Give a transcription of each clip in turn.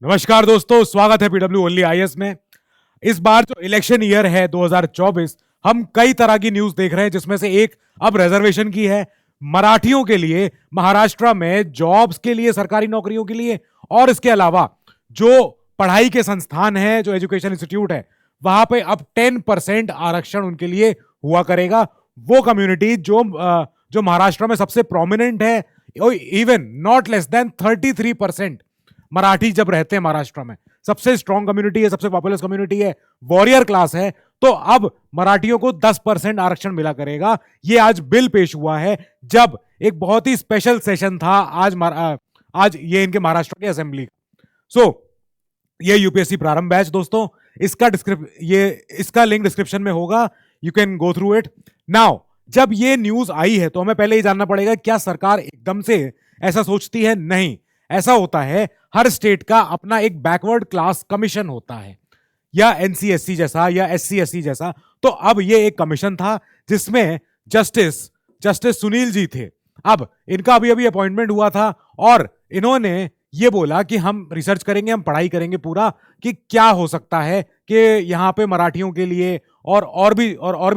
नमस्कार दोस्तों, स्वागत है पीडब्ल्यू ओनली आईएएस में। इस बार जो इलेक्शन ईयर है 2024, हम कई तरह की न्यूज देख रहे हैं, जिसमें से एक अब रिजर्वेशन की है मराठियों के लिए महाराष्ट्र में जॉब्स के लिए, सरकारी नौकरियों के लिए। और इसके अलावा जो पढ़ाई के संस्थान है, जो एजुकेशन इंस्टीट्यूट है, वहां पे अब 10% आरक्षण उनके लिए हुआ करेगा। वो कम्युनिटी जो महाराष्ट्र में सबसे प्रोमिनेंट है, even not less than 33% Marathi जब रहते हैं महाराष्ट्र में, सबसे स्ट्रॉन्ग कम्युनिटी है, सबसे पॉपुलर कम्युनिटी है, वॉरियर क्लास है। तो अब मराठियों को 10% आरक्षण मिला करेगा। ये आज बिल पेश हुआ है, जब एक बहुत ही स्पेशल सेशन था आज ये इनके महाराष्ट्र के असेंबली का। ये यूपीएससी प्रारंभ बैच दोस्तों, इसका लिंक डिस्क्रिप्शन में होगा, you can go through it now. जब ये न्यूज आई है तो हमें पहले ये जानना पड़ेगा, क्या सरकार एकदम से ऐसा सोचती है? नहीं, ऐसा होता है, हर स्टेट का अपना एक बैकवर्ड क्लास कमीशन होता है, या एनसीएससी जैसा या एससी जैसा। तो अब ये एक कमीशन था जिसमें जस्टिस सुनील जी थे। अब इनका अभी अभी अपॉइंटमेंट हुआ था और इन्होंने ये बोला कि हम रिसर्च करेंगे, हम पढ़ाई करेंगे पूरा कि क्या हो सकता है कि यहाँ पे मराठियों के लिए और भी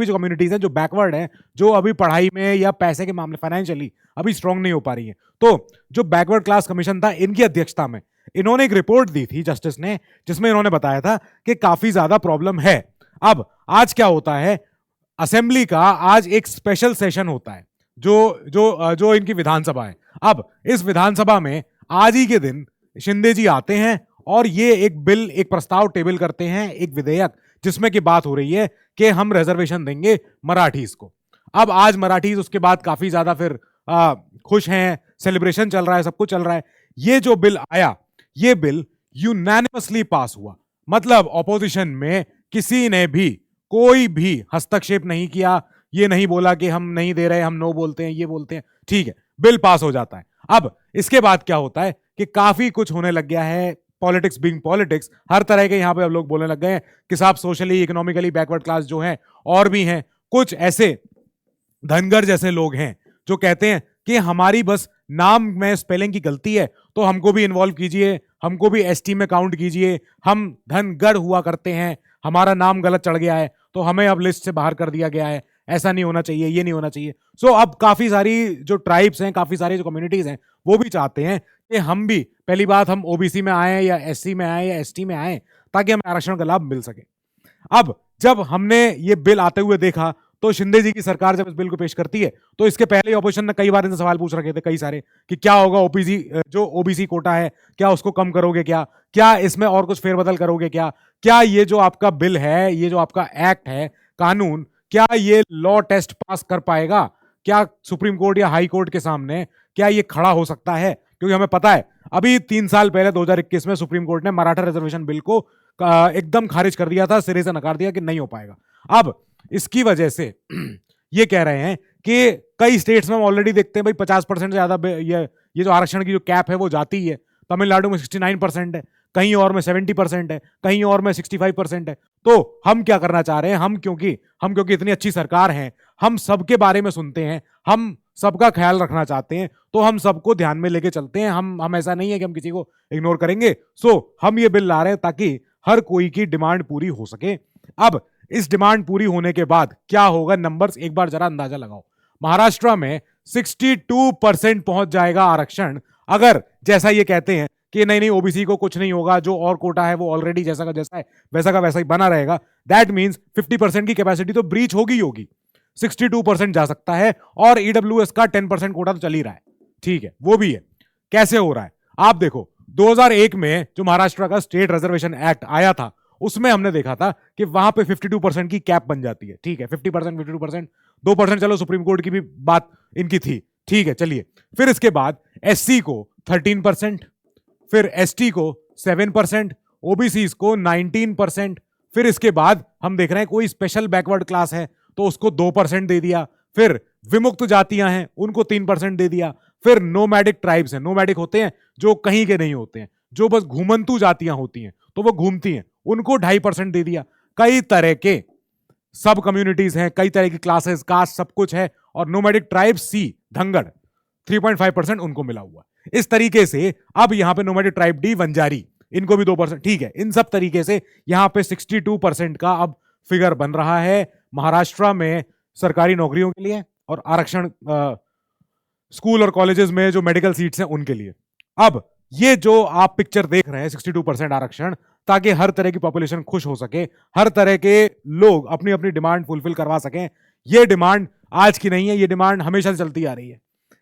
जो कम्युनिटीज हैं जो बैकवर्ड हैं, जो अभी पढ़ाई में या पैसे के मामले फाइनेंशियली अभी स्ट्रांग नहीं हो पा रही है। तो जो बैकवर्ड क्लास कमीशन था, इनकी अध्यक्षता में इन्होंने एक रिपोर्ट दी थी जस्टिस ने, जिसमें इन्होंने बताया था कि काफी ज्यादा प्रॉब्लम है। अब आज क्या होता है, असेंबली का आज एक स्पेशल सेशन होता है, जो इनकी विधानसभा है। अब इस विधानसभा में आज ही के दिन शिंदे जी आते हैं और ये एक प्रस्ताव टेबल करते हैं, एक विधेयक, जिसमें की बात हो रही है कि हम रिजर्वेशन देंगे मराठीज को। अब आज मराठीज उसके बाद काफी ज्यादा फिर खुश हैं, सेलिब्रेशन चल रहा है, सब कुछ चल रहा है। ये जो बिल आया, ये बिल यूनानिमसली पास हुआ, मतलब ऑपोजिशन में किसी ने भी कोई भी हस्तक्षेप नहीं किया, ये नहीं बोला कि हम नहीं दे रहे, हम नो बोलते हैं, ये बोलते हैं, ठीक है, बिल पास हो जाता है। अब इसके बाद क्या होता है कि काफी कुछ होने लग गया है, पॉलिटिक्स बीइंग पॉलिटिक्स, हर तरह के यहां पे अब लोग बोलने लग गए हैं कि साहब सोशली इकोनॉमिकली बैकवर्ड क्लास जो है और भी हैं, कुछ ऐसे धनगर जैसे लोग हैं जो कहते हैं कि हमारी बस नाम में स्पेलिंग की गलती है तो हमको भी इन्वॉल्व कीजिए, हमको भी एसटी में काउंट कीजिए, हम धनगर हुआ करते हैं, हमारा नाम गलत चढ़ गया है तो हमें अब लिस्ट से बाहर कर दिया गया है, ऐसा नहीं होना चाहिए, ये नहीं होना चाहिए। अब काफी सारी जो ट्राइब्स हैं, काफी सारी जो कम्युनिटीज हैं, वो भी चाहते हैं कि हम भी, पहली बात, हम ओबीसी में आए या एससी में आए या एसटी में आए, ताकि हमें आरक्षण का लाभ मिल सके। अब जब हमने ये बिल आते हुए देखा तो शिंदे जी की सरकार जब इस बिल को पेश करती है तो इसके पहले ऑपोजिशन ने कई बार इनसे सवाल पूछ रखे थे, कई सारे, कि क्या होगा जो ओबीसी कोटा है, क्या उसको कम करोगे, क्या इसमें और कुछ फेरबदल करोगे, क्या ये जो आपका बिल है, ये जो आपका एक्ट है, कानून, क्या ये लॉ टेस्ट पास कर पाएगा, क्या सुप्रीम कोर्ट या हाई कोर्ट के सामने क्या ये खड़ा हो सकता है? क्योंकि हमें पता है अभी 3 साल पहले 2021 में सुप्रीम कोर्ट ने मराठा रिजर्वेशन बिल को एकदम खारिज कर दिया था, सिरे से नकार दिया कि नहीं हो पाएगा। अब इसकी वजह से ये कह रहे हैं कि कई स्टेट्स में हम ऑलरेडी देखते हैं भाई 50% से ज्यादा ये जो आरक्षण की जो कैप है वो जाती है। तमिलनाडु में 69% है, कहीं और में 70% है, कहीं और में 65% है। तो हम क्या करना चाह रहे हैं, हम क्योंकि इतनी अच्छी सरकार है, हम सबके बारे में सुनते हैं, हम सबका ख्याल रखना चाहते हैं, तो हम सबको ध्यान में लेके चलते हैं। हम ऐसा नहीं है कि हम किसी को इग्नोर करेंगे। हम ये बिल ला रहे हैं ताकि हर कोई की डिमांड पूरी हो सके। अब इस डिमांड पूरी होने के बाद क्या होगा, नंबर्स एक बार जरा अंदाजा लगाओ। महाराष्ट्र में 62% पहुंच जाएगा आरक्षण, अगर जैसा ये कहते हैं कि नहीं ओबीसी को कुछ नहीं होगा, जो और कोटा है वो ऑलरेडी जैसा का जैसा है वैसा का वैसा ही बना रहेगा। दैट मींस 50% की कैपेसिटी तो ब्रीच होगी 62% जा सकता है, और ईडब्ल्यूएस का 10% कोटा तो चल ही रहा है, ठीक है, वो भी है। कैसे हो रहा है आप देखो, 2001 में जो महाराष्ट्र का स्टेट रिजर्वेशन एक्ट आया था, उसमें हमने देखा था कि वहां पे 52% की कैप बन जाती है, ठीक है, 50%, 52%, 2%, चलो सुप्रीम कोर्ट की भी बात इनकी थी, ठीक है, चलिए। फिर इसके बाद एससी को 13%, फिर एसटी को 7%, ओबीसी को 19%, फिर इसके बाद हम देख रहे हैं कोई स्पेशल बैकवर्ड क्लास है तो उसको 2% दे दिया, फिर विमुक्त जातियां हैं उनको 3% दे दिया, फिर नोमैडिक ट्राइब्स हैं, नोमैडिक होते हैं जो कहीं के नहीं होते हैं, जो बस घूमंतु जातियां होती हैं तो वो घूमती हैं, उनको 2.5% दे दिया। कई तरह के सब कम्युनिटीज हैं, कई तरह की क्लासेस, कास्ट, सब कुछ है, और नोमैडिक ट्राइब सी धनगढ़ 3.5% उनको मिला हुआ। इस तरीके से अब यहां पे नोमैडिक ट्राइब डी वंजारी इनको भी 2%, ठीक है। इन सब तरीके से यहां पे 62% का अब फिगर बन रहा है महाराष्ट्र में सरकारी नौकरियों के लिए और आरक्षण स्कूल और कॉलेजेस में जो मेडिकल सीट्स हैं उनके लिए। अब ये जो आप पिक्चर देख रहे हैं 62% आरक्षण, ताकि हर तरह की पॉपुलेशन खुश हो सके, हर तरह के लोग अपनी अपनी डिमांड फुलफिल करवा सकें। ये डिमांड आज की नहीं है, ये डिमांड हमेशा से चलती आ रही है।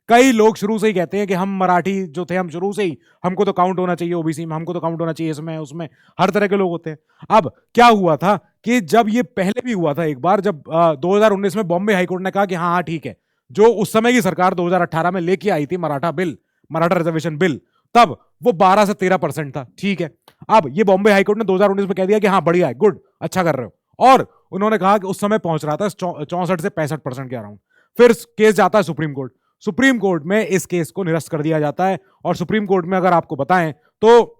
कई लोग शुरू से ही कहते हैं कि हम मराठी जो थे, हम शुरू से ही, हमको तो काउंट होना चाहिए ओबीसी में, हमको तो काउंट होना चाहिए इसमें उसमें, हर तरह के लोग होते हैं। अब क्या हुआ था कि जब ये पहले भी हुआ था एक बार, जब 2019 में बॉम्बे हाईकोर्ट ने कहा कि हाँ हाँ ठीक है, जो उस समय की सरकार 2018 में लेके आई थी Maratha bill, Maratha reservation bill, तब वो 12 से 13% था, ठीक है। अब ये बॉम्बे हाईकोर्ट ने 2019 में कह दिया कि हाँ बढ़िया है, गुड, अच्छा कर रहे हो, और उन्होंने कहा कि उस समय पहुंच रहा था 64 से 65% के अराउंड। फिर केस जाता है सुप्रीम कोर्ट, सुप्रीम कोर्ट में इस केस को निरस्त कर दिया जाता है। और सुप्रीम कोर्ट में अगर आपको बताएं तो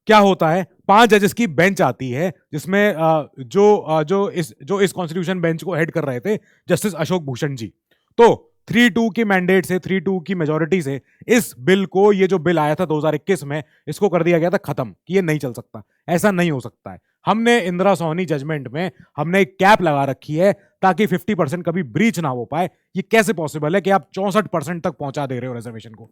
क्या होता है, 5 जजेस की बेंच आती है, जिसमें जो इस कॉन्स्टिट्यूशन बेंच को हेड कर रहे थे जस्टिस अशोक भूषण जी। तो 3-2 की मैंडेट से, 3-2 की मेजोरिटी से इस बिल को, ये जो बिल आया था 2021 में, इसको कर दिया गया था खत्म, कि ये नहीं चल सकता, ऐसा नहीं हो सकता है। हमने इंदिरा सोनी जजमेंट में हमने एक कैप लगा रखी है ताकि 50% कभी ब्रीच ना हो पाए। ये कैसे पॉसिबल है कि आप 64% तक पहुंचा दे रहे हो रिजर्वेशन को?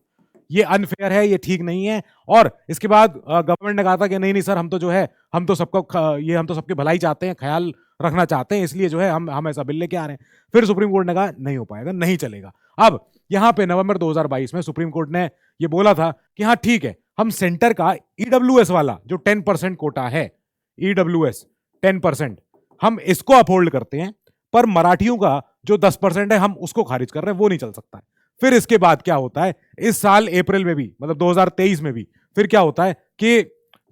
ये अनफेयर है, ये ठीक नहीं है। और इसके बाद गवर्नमेंट ने कहा था कि नहीं नहीं सर, हम तो जो है, हम तो सबके भलाई चाहते हैं, ख्याल रखना चाहते हैं, इसलिए जो है हम ऐसा बिल लेके आ रहे हैं। फिर सुप्रीम कोर्ट ने कहा नहीं हो पाएगा, नहीं चलेगा। अब यहां पे नवंबर 2022 में सुप्रीम कोर्ट ने ये बोला था कि हाँ ठीक है, हम सेंटर का ईडब्ल्यूएस वाला जो 10% कोटा है, ईडब्ल्यूएस 10%, हम इसको अपहोल्ड करते हैं, पर मराठियों का जो 10% है हम उसको खारिज कर रहे हैं, वो नहीं चल सकता है। फिर इसके बाद क्या होता है, इस साल अप्रैल में भी, मतलब 2023 में भी, फिर क्या होता है कि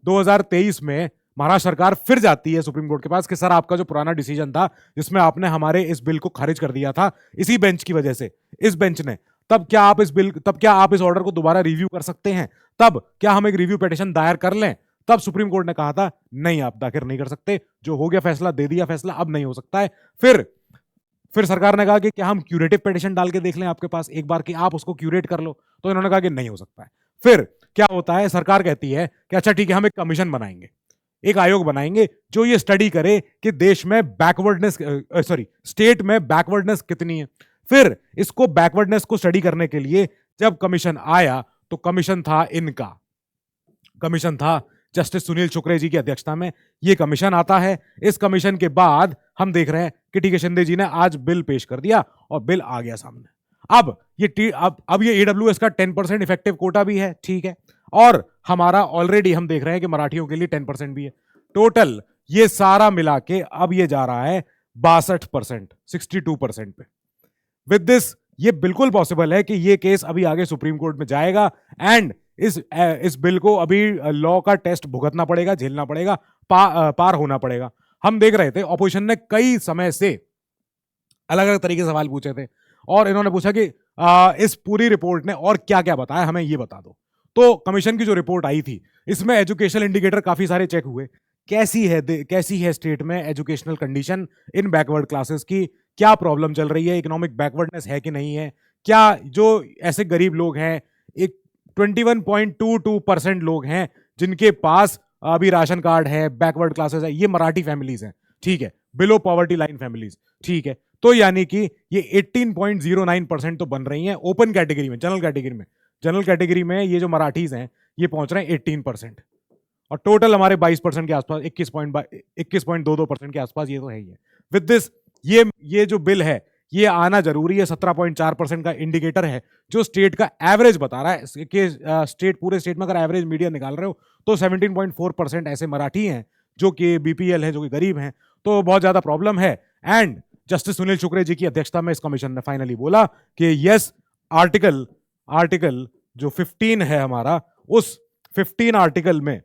2023 में महाराष्ट्र सरकार फिर जाती है सुप्रीम कोर्ट के पास कि सर आपका जो पुराना डिसीजन था जिसमें आपने हमारे इस बिल को खारिज कर दिया था इसी बेंच की वजह से, इस बेंच ने, तब क्या आप इस ऑर्डर को दोबारा रिव्यू कर सकते हैं? तब क्या हम एक रिव्यू पिटीशन दायर कर लें? तब सुप्रीम कोर्ट ने कहा था नहीं, आप दाखिल नहीं कर सकते, जो हो गया फैसला, दे दिया फैसला, अब नहीं हो सकता है। फिर सरकार ने कहा कि क्या हम क्यूरेटिव पिटीशन डाल के देख लें आपके पास एक बार, कि आप उसको क्यूरेट कर लो, तो इन्होंने कहा कि नहीं हो सकता है। फिर क्या होता है, सरकार कहती है कि अच्छा ठीक है, हम एक कमीशन बनाएंगे, एक आयोग बनाएंगे जो ये स्टडी करे कि देश में स्टेट में बैकवर्डनेस कितनी है। फिर इसको बैकवर्डनेस को स्टडी करने के लिए जब कमीशन आया, तो कमीशन था जस्टिस सुनील शुक्रे जी की अध्यक्षता में, ये कमीशन आता है। इस कमीशन के बाद हम देख रहे हैं कि टी के शिंदे जी ने आज बिल पेश कर दिया और बिल आ गया सामने। अब ये ईडब्ल्यूएस का 10% इफेक्टिव कोटा भी है, ठीक है, और हमारा ऑलरेडी हम देख रहे हैं कि मराठियों के लिए 10% भी है। टोटल ये सारा मिला के अब ये जा रहा है 62%, 62% पे। विद दिस ये बिल्कुल पॉसिबल है कि ये केस अभी आगे सुप्रीम कोर्ट में जाएगा, एंड इस बिल को अभी लॉ का टेस्ट भुगतना पड़ेगा, झेलना पड़ेगा, पार होना पड़ेगा। हम देख रहे थे ऑपोजिशन ने कई समय से अलग अलग तरीके से सवाल पूछे थे, और इन्होंने पूछा कि इस पूरी रिपोर्ट ने और क्या क्या बताया, हमें ये बता दो। तो कमीशन की जो रिपोर्ट आई थी, इसमें एजुकेशनल इंडिकेटर काफी सारे चेक हुए, कैसी है स्टेट में educational condition in backward classes की, क्या प्रॉब्लम चल रही है, इकोनॉमिक बैकवर्डनेस है कि नहीं है, क्या जो ऐसे गरीब लोग हैं, एक 21.22% लोग हैं जिनके पास अभी राशन कार्ड है, बैकवर्ड क्लासेस है, ये मराठी फैमिलीज हैं, ठीक है, बिलो पॉवर्टी लाइन फैमिलीज, ठीक है। तो यानी कि ये 18.09% तो बन रही हैं ओपन कैटेगरी में, जनरल कैटेगरी में ये जो मराठीज हैं ये पहुंच रहे हैं 18%, और टोटल हमारे 22% के आसपास, 21.22% के आसपास ये तो है ही है। विद दिस ये जो बिल है ये आना जरूरी है। 17.4% का इंडिकेटर है जो स्टेट का एवरेज बता रहा है कि पूरे स्टेट में अगर एवरेज मीडियन निकाल रहे हो तो 17.4% ऐसे मराठी हैं जो कि बीपीएल है, जो कि गरीब हैं, तो बहुत ज्यादा प्रॉब्लम है। एंड जस्टिस सुनील शुक्रे जी की अध्यक्षता में इस कमीशन ने फाइनली बोला कि यस, आर्टिकल जो 15 है हमारा, उस 15 आर्टिकल में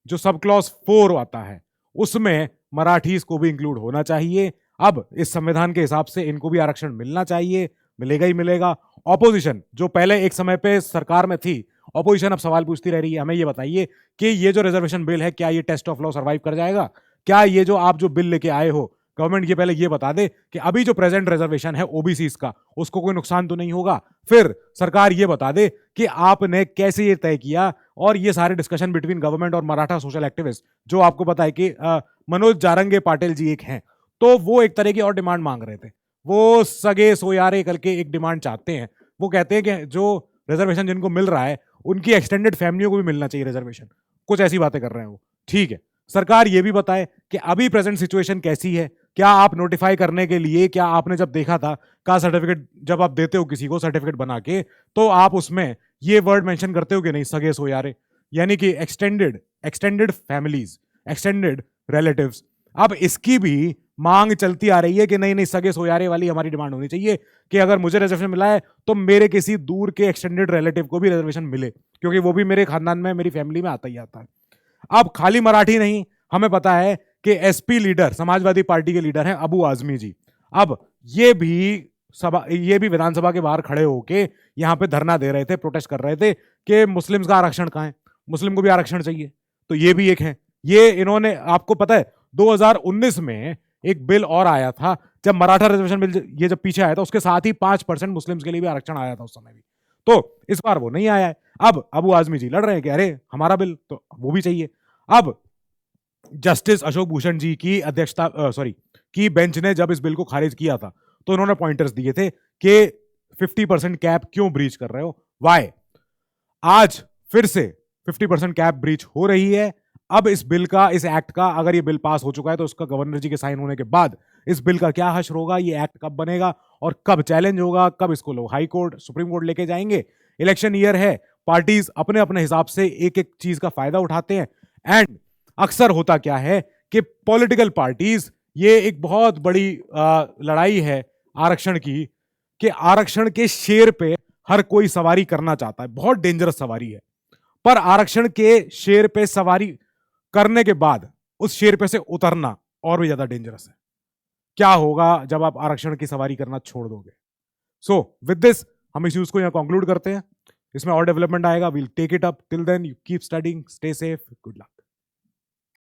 जो सब क्लॉज 4 आता है उसमें मराठीज को भी इंक्लूड होना चाहिए। अब इस संविधान के हिसाब से इनको भी आरक्षण मिलना चाहिए, मिलेगा ही मिलेगा। ऑपोजिशन जो पहले एक समय पे सरकार में थी, ऑपोजिशन अब सवाल पूछती रह रही है, हमें ये बताइए कि ये जो रिजर्वेशन बिल है क्या ये टेस्ट ऑफ लॉ सर्वाइव कर जाएगा? क्या ये जो आप जो बिल लेके आए हो, गवर्नमेंट ये पहले ये बता दे कि अभी जो प्रेजेंट रिजर्वेशन है ओबीसी का, उसको कोई नुकसान तो नहीं होगा। फिर सरकार ये बता दे कि आपने कैसे ये तय किया और ये सारे डिस्कशन बिटवीन गवर्नमेंट और मराठा सोशल एक्टिविस्ट, जो आपको पता है कि मनोज जारंगे पाटिल जी एक हैं, तो वो एक तरह की और डिमांड मांग रहे थे। वो सगे सोयारे करके एक डिमांड चाहते हैं। वो कहते हैं कि जो रिजर्वेशन जिनको मिल रहा है उनकी एक्सटेंडेड फैमिलियों को भी मिलना चाहिए रिजर्वेशन। कुछ ऐसी बातें कर रहे हैं वो। ठीक है, सरकार ये भी बताए कि अभी प्रेजेंट सिचुएशन कैसी है, क्या आप नोटिफाई करने के लिए, क्या आपने जब देखा था का सर्टिफिकेट जब आप देते हो किसी को सर्टिफिकेट बना के, तो आप उसमें ये वर्ड मेंशन करते हो कि नहीं, सगे सोयारे, यानी कि extended extended families, extended relatives. अब इसकी भी मांग चलती आ रही है कि नहीं नहीं, सगे सोयारे वाली हमारी डिमांड होनी चाहिए कि अगर मुझे रिजर्वेशन मिला है तो मेरे किसी दूर के एक्सटेंडेड रिलेटिव को भी रिजर्वेशन मिले, क्योंकि वो भी मेरे खानदान में, मेरी फैमिली में आता ही आता है। अब खाली मराठी नहीं, हमें पता है कि एसपी लीडर, समाजवादी पार्टी के लीडर हैं अबू आजमी जी। अब ये भी विधानसभा के बाहर खड़े होके यहां पे धरना दे रहे थे, प्रोटेस्ट कर रहे थे कि मुस्लिम्स का आरक्षण कहां है, मुस्लिम को भी आरक्षण चाहिए। तो ये भी एक है। ये इन्होंने, आपको पता है 2019 में एक बिल और आया था, जब मराठा रिजर्वेशन बिल ये जब पीछे आया था, उसके साथ ही 5% मुस्लिम्स के लिए भी आरक्षण आया था उस समय भी। तो इस बार वो नहीं आया है। अब अबू आजमी जी लड़ रहे हैं कि अरे हमारा बिल तो वो भी चाहिए। अब जस्टिस अशोक भूषण जी की अध्यक्षता की बेंच ने जब इस बिल को खारिज किया था, तो उन्होंने पॉइंटर्स दिए थे कि 50% कैप क्यों ब्रीच कर रहे हो, वाई। आज फिर से 50% कैप ब्रीच हो रही है। अब इस बिल का, इस एक्ट का, अगर ये बिल पास हो चुका है तो उसका गवर्नर जी के साइन होने के बाद इस बिल का क्या हश्र होगा, ये एक्ट कब बनेगा और कब चैलेंज होगा, कब इसको लोग हाई कोर्ट, सुप्रीम कोर्ट लेके जाएंगे। इलेक्शन ईयर है, पार्टीज अपने अपने हिसाब से एक एक चीज का फायदा उठाते हैं। एंड अक्सर होता क्या है कि पॉलिटिकल पार्टीज, ये एक बहुत बड़ी लड़ाई है आरक्षण की, कि आरक्षण के शेर पे हर कोई सवारी करना चाहता है। बहुत डेंजरस सवारी है, पर आरक्षण के शेर पे सवारी करने के बाद उस शेर पे से उतरना और भी ज्यादा डेंजरस है। क्या होगा जब आप आरक्षण की सवारी करना छोड़ दोगे? सो विद दिस हम इस न्यूज को यहां कंक्लूड करते हैं। इसमें और डेवलपमेंट आएगा, we'll take it up. Till then you keep studying, stay safe, good luck.